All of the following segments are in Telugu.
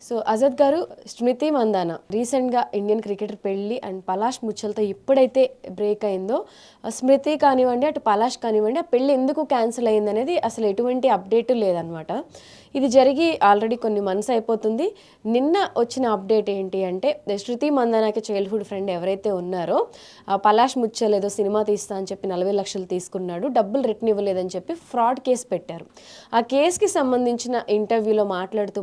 సో అజద్ గారు, స్మృతి మందాన రీసెంట్గా ఇండియన్ క్రికెటర్ పెళ్ళి అండ్ పలాష్ ముచ్చల్తో ఎప్పుడైతే బ్రేక్ అయిందో స్మృతి కానివ్వండి అటు పలాష్ కానివ్వండి ఆ పెళ్ళి ఎందుకు క్యాన్సిల్ అయింది అనేది అసలు ఎటువంటి అప్డేట్ లేదనమాట. ఇది జరిగి ఆల్రెడీ కొన్ని మంత్స్ అయిపోతుంది. నిన్న వచ్చిన అప్డేట్ ఏంటి అంటే శృతి మందానాకి చైల్డ్హుడ్ ఫ్రెండ్ ఎవరైతే ఉన్నారో పలాష్ ముచ్చల్ ఏదో సినిమా తీస్తా అని చెప్పి 40 లక్షలు తీసుకున్నాడు, డబ్బులు రిటర్న్ ఇవ్వలేదని చెప్పి ఫ్రాడ్ కేసు పెట్టారు. ఆ కేసుకి సంబంధించిన ఇంటర్వ్యూలో మాట్లాడుతూ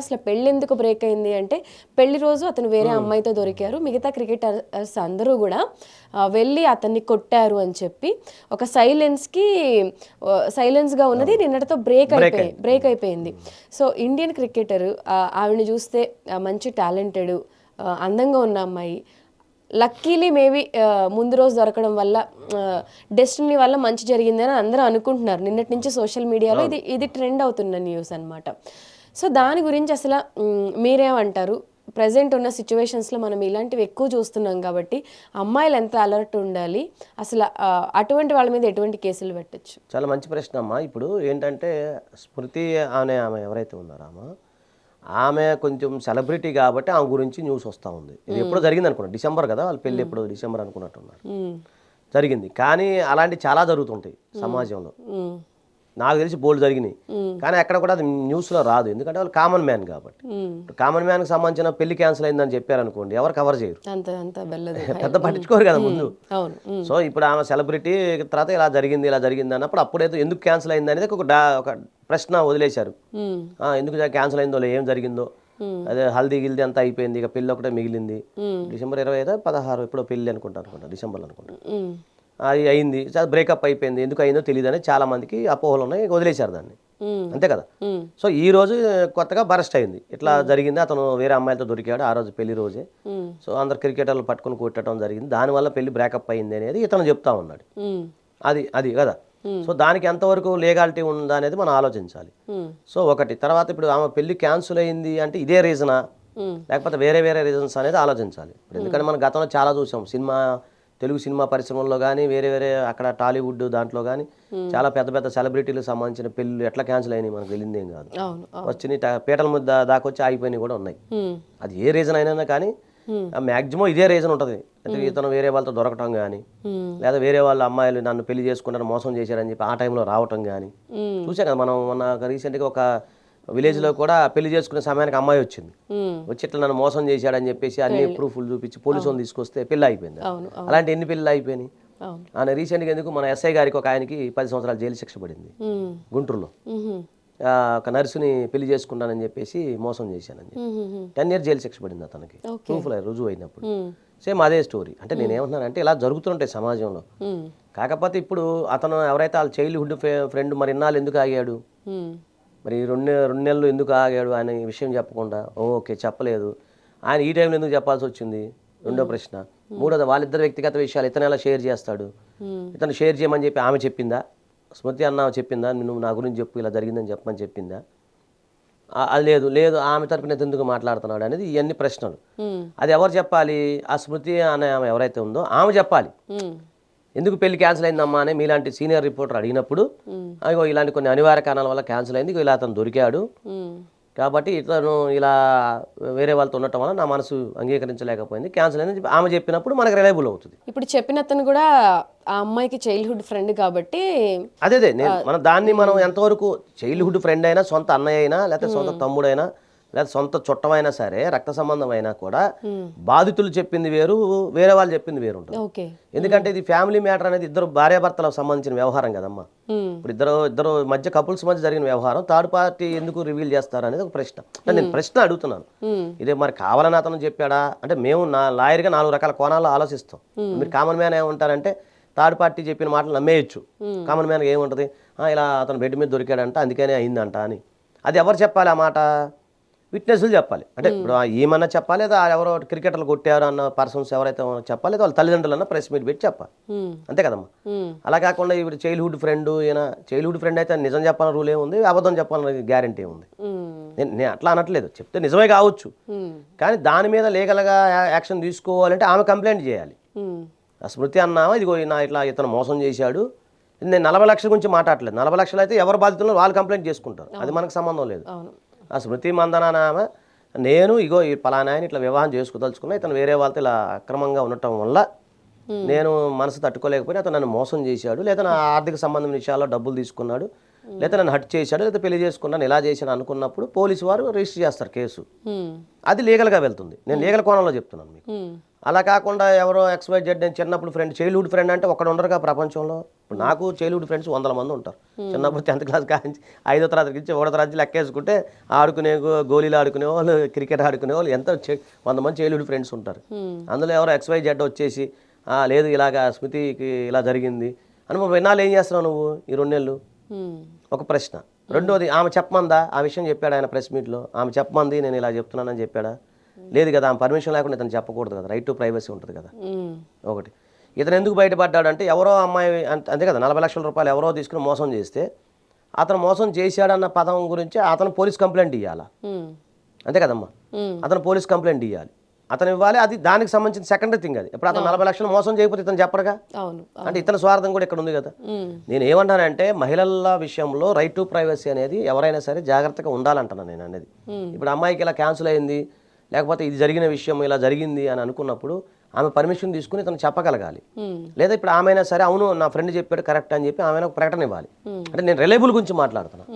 అసలు పెళ్ళి ఎందుకు బ్రేక్ అయింది అంటే పెళ్లి రోజు అతను వేరే అమ్మాయితో దొరికారు, మిగతా క్రికెటర్స్ అందరూ కూడా వెళ్ళి అతన్ని కొట్టారు అని చెప్పి ఒక సైలెన్స్గా ఉన్నది నిన్నటితో బ్రేక్ అయిపోయింది. సో ఇండియన్ క్రికెటర్ ఆవిడని చూస్తే మంచి టాలెంటెడ్ అందంగా ఉన్న అమ్మాయి, లక్కీలీ మేబీ ముందు రోజు దొరకడం వల్ల డెస్టినీ వల్ల మంచి జరిగిందని అందరూ అనుకుంటున్నారు. నిన్నటి నుంచి సోషల్ మీడియాలో ఇది ట్రెండ్ అవుతున్న న్యూస్ అనమాట. సో దాని గురించి అసలు మీరేమంటారు? ప్రజెంట్ ఉన్న సిచ్యువేషన్స్లో మనం ఇలాంటివి ఎక్కువ చూస్తున్నాం కాబట్టి అమ్మాయిలు ఎంత అలర్ట్ ఉండాలి, అసలు అటువంటి వాళ్ళ మీద ఎటువంటి కేసులు పెట్టచ్చు? చాలా మంచి ప్రశ్న అమ్మా. ఇప్పుడు ఏంటంటే స్మృతి ఆమె ఎవరైతే ఉన్నారో ఆమె కొంచెం సెలబ్రిటీ కాబట్టి ఆమె గురించి న్యూస్ వస్తూ ఉంది. ఇది ఎప్పుడో జరిగింది అనుకున్నాను, డిసెంబర్ కదా వాళ్ళ పెళ్ళి, ఎప్పుడో డిసెంబర్ అనుకున్నట్టున్నారు. జరిగింది, కానీ అలాంటి చాలా జరుగుతుంటాయి సమాజంలో. నాకు తెలిసి బోల్డ్ జరిగినాయి, కానీ ఎక్కడ కూడా అది న్యూస్లో రాదు. ఎందుకంటే వాళ్ళు కామన్ మ్యాన్ కాబట్టి. కామన్ మ్యాన్కి సంబంధించిన పెళ్లి క్యాన్సిల్ అయిందని చెప్పారనుకోండి, ఎవరు కవర్ చేయరు, పెద్ద పట్టించుకోరు కదా ముందు. సో ఇప్పుడు ఆమె సెలబ్రిటీ తర్వాత ఇలా జరిగింది అన్నప్పుడు అప్పుడైతే ఎందుకు క్యాన్సిల్ అయింది అనేది ఒక ప్రశ్న వదిలేశారు. ఎందుకు క్యాన్సిల్ అయిందో, ఏం జరిగిందో, అదే హల్దీ గిల్దీ అంతా అయిపోయింది, ఇక పెళ్ళి ఒకటే మిగిలింది. డిసెంబర్ 25 16 ఎప్పుడో పెళ్ళి అనుకుంటా డిసెంబర్లో అనుకుంటా. అది అయింది, బ్రేకప్ అయిపోయింది, ఎందుకు అయిందో తెలియదు అని చాలా మందికి అపోహలు ఉన్నాయి, వదిలేశారు దాన్ని, అంతే కదా. సో ఈ రోజు కొత్తగా బరస్ట్ అయింది, ఇట్లా జరిగింది, అతను వేరే అమ్మాయిలతో దొరికాడు ఆ రోజు పెళ్లి రోజే. సో అందరు క్రికెటర్లు పట్టుకుని కొట్టడం జరిగింది, దానివల్ల పెళ్లి బ్రేకప్ అయింది అనేది ఇతను చెప్తా ఉన్నాడు. అది కదా. సో దానికి ఎంతవరకు లీగాలిటీ ఉందా అనేది మనం ఆలోచించాలి. సో ఒకటి, తర్వాత ఇప్పుడు ఆమె పెళ్లి క్యాన్సిల్ అయింది అంటే ఇదే రీజనా లేకపోతే వేరే రీజన్స్ అనేది ఆలోచించాలి. ఎందుకంటే మనం గతంలో చాలా చూసాం, తెలుగు సినిమా పరిశ్రమలో కానీ వేరే అక్కడ టాలీవుడ్ దాంట్లో కానీ చాలా పెద్ద సెలబ్రిటీలకు సంబంధించిన పెళ్ళి ఎట్లా క్యాన్సిల్ అయినాయి మనకు తెలియదు, ఏం కాదు, వచ్చినాయి పీటల ముద్ద దాకొచ్చి ఆగిపోయినాయి కూడా ఉన్నాయి. అది ఏ రీజన్ అయినా కానీ మ్యాక్సిమం ఇదే రీజన్ ఉంటుంది. ఇతను వేరే వాళ్ళతో దొరకటం కానీ, లేదా వేరే వాళ్ళ అమ్మాయిలు నన్ను పెళ్లి చేసుకుంటారు మోసం చేశారని చెప్పి ఆ టైంలో రావటం కానీ చూసాం కదా మనం. మొన్న రీసెంట్గా ఒక విలేజ్లో కూడా పెళ్లి చేసుకునే సమయానికి అమ్మాయి వచ్చింది, వచ్చి ఇట్లా నన్ను మోసం చేశాడని చెప్పేసి అన్ని ప్రూఫ్లు చూపించి పోలీసులను తీసుకొస్తే పెళ్లి అయిపోయింది. అలాంటి ఎన్ని పెళ్ళి అయిపోయినాయి. ఆయన రీసెంట్గా ఎందుకు మన ఎస్ఐ గారికి ఒక ఆయనకి 10 సంవత్సరాలు జైలు శిక్ష పడింది గుంటూరులో. ఒక నర్సుని పెళ్లి చేసుకుంటానని చెప్పేసి మోసం చేశానని చెప్పి 10 years జైలు శిక్ష పడింది అతనికి, ప్రూఫ్లు రుజువు అయినప్పుడు. సేమ్ అదే స్టోరీ. అంటే నేనేమంటున్నానంటే ఇలా జరుగుతుంటాయి సమాజంలో. కాకపోతే ఇప్పుడు అతను ఎవరైతే వాళ్ళ చైల్డ్హుడ్ ఫ్రెండ్ మరి ఇన్నాళ్ళు ఎందుకు ఆగాడు, మరి రెండు నెలలు ఎందుకు ఆగాడు ఆయన ఈ విషయం చెప్పకుండా? ఓకే, చెప్పలేదు, ఆయన ఈ టైంలో ఎందుకు చెప్పాల్సి వచ్చింది? రెండో ప్రశ్న. మూడోది, వాళ్ళిద్దరు వ్యక్తిగత విషయాలు ఇతను ఎలా షేర్ చేస్తాడు? ఇతను షేర్ చేయమని చెప్పి ఆమె చెప్పిందా? స్మృతి అన్న చెప్పిందా నువ్వు నా గురించి చెప్పు, ఇలా జరిగిందని చెప్పమని చెప్పిందా? అది లేదు, ఆమె తరపున ఎందుకు మాట్లాడుతున్నాడు అనేది ఇవన్నీ ప్రశ్నలు. అది ఎవరు చెప్పాలి? ఆ స్మృతి అనే ఆమె ఎవరైతే ఉందో ఆమె చెప్పాలి. ఎందుకు పెళ్లి క్యాన్సిల్ అయిందమ్మా అని మీలాంటి సీనియర్ రిపోర్టర్ అడిగినప్పుడు, అయ్యో ఇలాంటి కొన్ని అనివార్య కారణాల వల్ల క్యాన్సిల్ అయింది, ఇలా అతను దొరికాడు కాబట్టి ఇతను ఇలా వేరే వాళ్ళతో ఉండటం వల్ల నా మనసు అంగీకరించలేకపోయింది, క్యాన్సిల్ అయింది ఆమె చెప్పినప్పుడు మనకు రిలయబుల్ అవుతుంది. ఇప్పుడు చెప్పిన అతను కూడా ఆ అమ్మాయికి చైల్డ్హుడ్ ఫ్రెండ్ కాబట్టి అదే దాన్ని మనం ఎంతవరకు చైల్డ్హుడ్ ఫ్రెండ్ అయినా, సొంత అన్నయ్య అయినా, లేకపోతే సొంత తమ్ముడైనా, లేదా సొంత చుట్టమైనా సరే, రక్త సంబంధం అయినా కూడా బాధితులు చెప్పింది వేరు, వేరే వాళ్ళు చెప్పింది వేరు ఉంటుంది. ఎందుకంటే ఇది ఫ్యామిలీ మ్యాటర్ అనేది ఇద్దరు భార్యాభర్తలకు సంబంధించిన వ్యవహారం కదమ్మా. ఇప్పుడు ఇద్దరు మధ్య కపుల్స్ మధ్య జరిగిన వ్యవహారం థర్డ్ పార్టీ ఎందుకు రివీల్ చేస్తారు అనేది ఒక ప్రశ్న. నేను ప్రశ్న అడుగుతున్నాను. ఇదే మరి కావాలని అతను చెప్పాడా అంటే, మేము లాయర్గా 4 రకాల కోణాల్లో ఆలోచిస్తాం. మీరు కామన్ మ్యాన్ ఏమంటారంటే థర్డ్ పార్టీ చెప్పిన మాటలు నమ్మేయచ్చు. కామన్ మ్యాన్గా ఏముంటుంది, ఇలా అతను బెడ్ మీద దొరికాడంట అందుకనే అయిందంట అని. అది ఎవరు చెప్పాలి ఆ మాట? విట్నెస్లు చెప్పాలి. అంటే ఇప్పుడు ఏమన్నా చెప్పాలి, లేదా ఎవరో క్రికెటర్లు కొట్టారు అన్న పర్సన్స్ ఎవరైతే చెప్పాలి, లేదా వాళ్ళ తల్లిదండ్రులన్నా ప్రెస్ మీట్ పెట్టి చెప్పాలి, అంతే కదమ్మా. అలా కాకుండా ఇప్పుడు చైల్డ్హుడ్ ఫ్రెండ్ చైల్డ్హుడ్ ఫ్రెండ్ అయితే నిజం చెప్పాలని రూల్ ఏముంది, అబద్ధం చెప్పాలని గ్యారంటీ ఏముంది? నేను అట్లా అనట్లేదు, చెప్తే నిజమే కావచ్చు, కానీ దాని మీద లీగల్గా యాక్షన్ తీసుకోవాలంటే ఆమె కంప్లైంట్ చేయాలి. స్మృతి అన్నామా ఇదిగో ఇట్లా ఇతను మోసం చేశాడు, నేను 40 లక్షల గురించి మాట్లాడలేదు. 40 లక్షలు అయితే ఎవరు బాధితులను వాళ్ళు కంప్లైంట్ చేసుకుంటారు, అది మనకు సంబంధం లేదు. ఆ స్మృతి మందన ఆమె నేను ఇగో ఈ పలానా ఆయన ఇట్లా వివాహం చేసుకోదలుచుకున్నా, ఇతను వేరే వాళ్ళతో ఇలా అక్రమంగా ఉండటం వల్ల నేను మనసు తట్టుకోలేకపోయినా అతను నన్ను మోసం చేశాడు, లేదా నా ఆర్థిక సంబంధం విషయాల్లో డబ్బులు తీసుకున్నాడు, లేదా నన్ను హట్ చేశాడు, లేదా పెళ్లి చేసుకున్నాను ఇలా చేశాను అనుకున్నప్పుడు పోలీసు వారు రిజిస్టర్ చేస్తారు కేసు. అది లీగల్గా వెళ్తుంది. నేను లీగల్ కోణంలో చెప్తున్నాను మీకు. అలా కాకుండా ఎవరో XYZ నేను చిన్నప్పుడు ఫ్రెండ్, చైల్డ్హుడ్ ఫ్రెండ్ అంటే ఒకడు ఉండరుగా ప్రపంచంలో. ఇప్పుడు నాకు చైల్డ్హుడ్ ఫ్రెండ్స్ 100 మంది ఉంటారు. చిన్నప్పుడు 10th క్లాస్ కాంచి 5వ తరగతి నుంచి 1వ తరగతి లెక్కేసుకుంటే ఆడుకునే గోళీలు ఆడుకునే వాళ్ళు, క్రికెట్ ఆడుకునే వాళ్ళు ఎంతో 100 మంది చైల్డ్హుడ్ ఫ్రెండ్స్ ఉంటారు. అందులో ఎవరో XYZ వచ్చేసి లేదు ఇలాగా స్మృతికి ఇలా జరిగింది అని విన్నాళ్ళు ఏం చేస్తున్నావు నువ్వు ఈ 2 నెలలు? ఒక ప్రశ్న. రెండోది, ఆమె చెప్పమందా ఆ విషయం? చెప్పాడు ఆయన ప్రెస్ మీట్లో, ఆమె చెప్పమంది నేను ఇలా చెప్తున్నానని చెప్పాడా? లేదు కదా, ఆమె పర్మిషన్ లేకుండా ఇతను చెప్పకూడదు కదా, రైట్ టు ప్రైవసీ ఉంటుంది కదా. ఒకటి, ఇతను ఎందుకు బయటపడ్డాడు అంటే ఎవరో అమ్మాయి అంతే కదా, 40 లక్షల రూపాయలు ఎవరో తీసుకుని మోసం చేస్తే అతను మోసం చేశాడన్న పదం గురించి అతను పోలీస్ కంప్లైంట్ ఇవ్వాలా? అంతే కదమ్మా, అతను పోలీస్ కంప్లైంట్ ఇవ్వాలి, అతను ఇవ్వాలి. అది దానికి సంబంధించిన సెకండరీ థింగ్. అది ఇప్పుడు అతను 40 లక్షలు మోసం చేయకపోతే ఇతను చెప్పరుగా. అంటే ఇతని స్వార్థం కూడా ఇక్కడ ఉంది కదా. నేను ఏమంటానంటే మహిళల విషయంలో రైట్ టు ప్రైవసీ అనేది ఎవరైనా సరే జాగ్రత్తగా ఉండాలంటున్నాను నేను అనేది. ఇప్పుడు అమ్మాయికి ఇలా క్యాన్సిల్ అయింది, లేకపోతే ఇది జరిగిన విషయం ఇలా జరిగింది అని అనుకున్నప్పుడు ఆమె పర్మిషన్ తీసుకుని తను చెప్పగలగాలి. లేదా ఇప్పుడు ఆమె సరే అవును నా ఫ్రెండ్ చెప్పాడు కరెక్ట్ అని చెప్పి ఆమె ఒక ప్రకటన ఇవ్వాలి. అంటే నేను రిలయబుల్ గురించి మాట్లాడుతున్నా.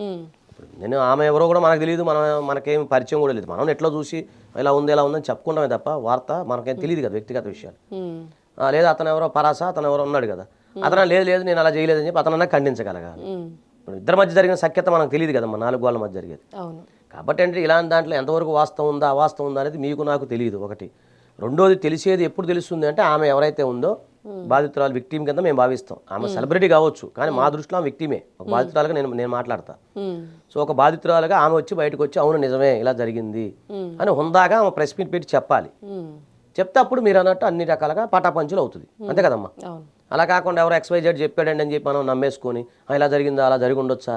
నేను ఆమె ఎవరో కూడా మనకు తెలియదు, మనకేం పరిచయం కూడా లేదు. మనం ఎట్లా చూసి ఇలా ఉంది ఇలా ఉందని చెప్పుకుంటామే తప్ప వార్త మనకేం తెలియదు కదా, వ్యక్తిగత విషయాలు. లేదా అతను ఎవరో పరాస, అతను ఎవరో ఉన్నాడు కదా, అతను లేదు నేను అలా చేయలేదని చెప్పి అతనన్నా ఖండించగలగాలి. ఇప్పుడు ఇద్దరి మధ్య జరిగిన సఖ్యత మనకు తెలియదు కదమ్మా, 4 వాళ్ళ మధ్య జరిగేది. కాబట్టి అంటే ఇలాంటి దాంట్లో ఎంతవరకు వాస్తవం ఉందా అవాస్తవం ఉందా అనేది మీకు నాకు తెలియదు. ఒకటి. రెండోది, తెలిసేది ఎప్పుడు తెలుస్తుంది అంటే ఆమె ఎవరైతే ఉందో బాధితురాలు విక్టిమ్ కింద మేము భావిస్తాం. ఆమె సెలబ్రిటీ కావచ్చు కానీ మా దృష్టిలో ఆమె విక్టిమే. ఒక బాధితురాలుగా నేను మాట్లాడతా. సో ఒక బాధితురాలుగా ఆమె వచ్చి బయటకు వచ్చి అవును నిజమే ఇలా జరిగింది అని హుందాగా ఆమె ప్రెస్ మీట్ పెట్టి చెప్పాలి. చెప్తే అప్పుడు మీరు అన్నట్టు అన్ని రకాలుగా పటాపంచులు అవుతుంది. అంతే కదమ్మా. అలా కాకుండా ఎవరో XYZ చెప్పాడండి అని చెప్పి మనం నమ్మేసుకొని ఇలా జరిగిందా అలా జరిగి ఉండొచ్చా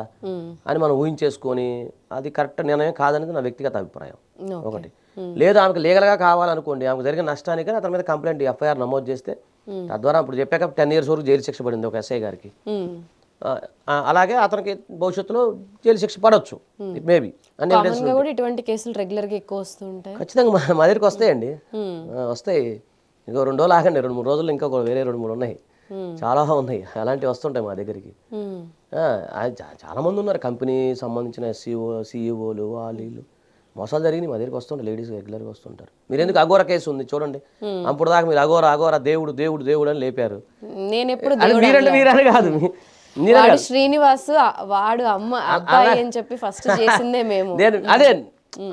అని మనం ఊహించేసుకొని అది కరెక్ట్ నిర్ణయం కాదనేది నా వ్యక్తిగత అభిప్రాయం. ఒకటి. లేదు ఆమెకు లీగల్గా కావాలనుకోండి, ఆమెకు జరిగిన నష్టానికి అతని మీద కంప్లైంట్ FIR నమోదు చేస్తే తద్వారా ఇప్పుడు చెప్పాక 10 years వరకు జైలు శిక్ష పడింది ఒక SI గారికి. అలాగే అతనికి భవిష్యత్తులో జైలు శిక్ష పడవచ్చు మేబీ. ఇటువంటి కేసులు రెగ్యులర్గా ఎక్కువ వస్తుంటాయి. ఖచ్చితంగా మా దగ్గరికి వస్తాయండి, వస్తాయి. ఇంకో 2 రోజులు ఆగండి, 2-3 రోజులు ఇంకా వేరే 2-3 ఉన్నాయి, చాలా ఉన్నాయి అలాంటివి వస్తుంటాయి మా దగ్గరికి. చాలా మంది ఉన్నారు కంపెనీ సంబంధించిన CEOలు వాళ్ళు మోసాలు జరిగినాయి మా దగ్గరికి వస్తుంటారు, లేడీస్ రెగ్యులర్గా వస్తుంటారు. మీరు ఎందుకు అఘోర కేసు ఉంది చూడండి, అప్పుడు దాకా మీరు అఘోర దేవుడు దేవుడు దేవుడు అని లేపారు. నేను ఎప్పుడు మీరని కాదు, శ్రీనివాస్ వాడు అమ్మ అబ్బాయి అని చెప్పి ఫస్ట్ చేసిందే మేము.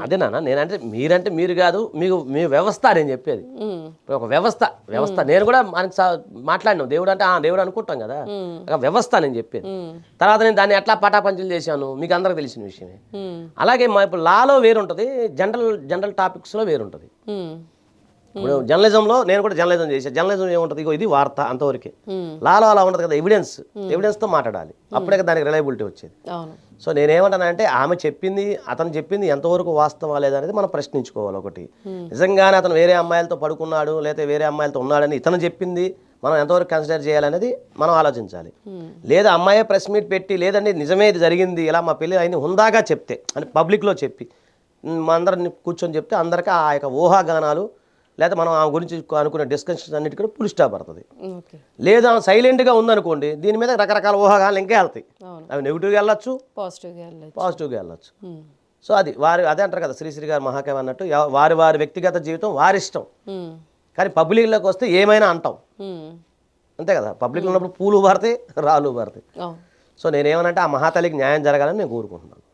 అదే నాన్న నేనంటే మీరంటే మీరు కాదు, మీకు మీ వ్యవస్థ నేను చెప్పేది. ఒక వ్యవస్థ నేను కూడా మనకి మాట్లాడినాం దేవుడు అంటే దేవుడు అనుకుంటాం కదా, ఒక వ్యవస్థ నేను చెప్పేది. తర్వాత నేను దాన్ని ఎట్లా పటాపంచులు చేశాను మీకు అందరికి తెలిసిన విషయమే. అలాగే ఇప్పుడు లాలో వేరుంటుంది, జనరల్ టాపిక్స్లో వేరుంటుంది. ఇప్పుడు జర్నలిజంలో నేను కూడా జర్నలిజం చేశాను. జర్నలిజం ఏముంటుంది, ఇగో ఇది వార్త అంతవరకే. లాలో అలా ఉంటుంది కదా, ఎవిడెన్స్తో మాట్లాడాలి, అప్పుడే దానికి రిలయబిలిటీ వచ్చేది. సో నేనేమంటానంటే ఆమె చెప్పింది అతను చెప్పింది ఎంతవరకు వాస్తవం లేదనేది మనం ప్రశ్నించుకోవాలి. ఒకటి, నిజంగానే అతను వేరే అమ్మాయిలతో పడుకున్నాడు లేకపోతే వేరే అమ్మాయిలతో ఉన్నాడని ఇతను చెప్పింది మనం ఎంతవరకు కన్సిడర్ చేయాలనేది మనం ఆలోచించాలి. లేదా అమ్మాయే ప్రెస్ మీట్ పెట్టి లేదండి నిజమే ఇది జరిగింది ఇలా మా పెళ్ళి అయింది హుందాగా చెప్తే, అంటే పబ్లిక్లో చెప్పి మా అందరిని కూర్చొని చెప్తే అందరికీ ఆ యొక్క ఊహాగానాలు లేదా మనం ఆ గురించి అనుకునే డిస్కషన్స్ అన్నిటి కూడా ఫుల్ స్టాప్ పడుతుంది. లేదా సైలెంట్గా ఉందనుకోండి దీని మీద రకరకాల ఊహాగానాలు ఇంకా వెళ్తాయి. అవి నెగిటివ్గా వెళ్ళొచ్చు, పాజిటివ్గా వెళ్ళొచ్చు. సో అది అదే అంటారు కదా శ్రీశ్రీ గారు మహాకవి అన్నట్టు, వారి వ్యక్తిగత జీవితం వారిష్టం, కానీ పబ్లిక్లోకి వస్తే ఏమైనా అంటాం. అంతే కదా, పబ్లిక్లో ఉన్నప్పుడు పూలు పారుతాయి రాళ్ళు పారుతాయి. సో నేనేమనంటే ఆ మహాతల్లికి న్యాయం జరగాలని నేను కోరుకుంటున్నాను.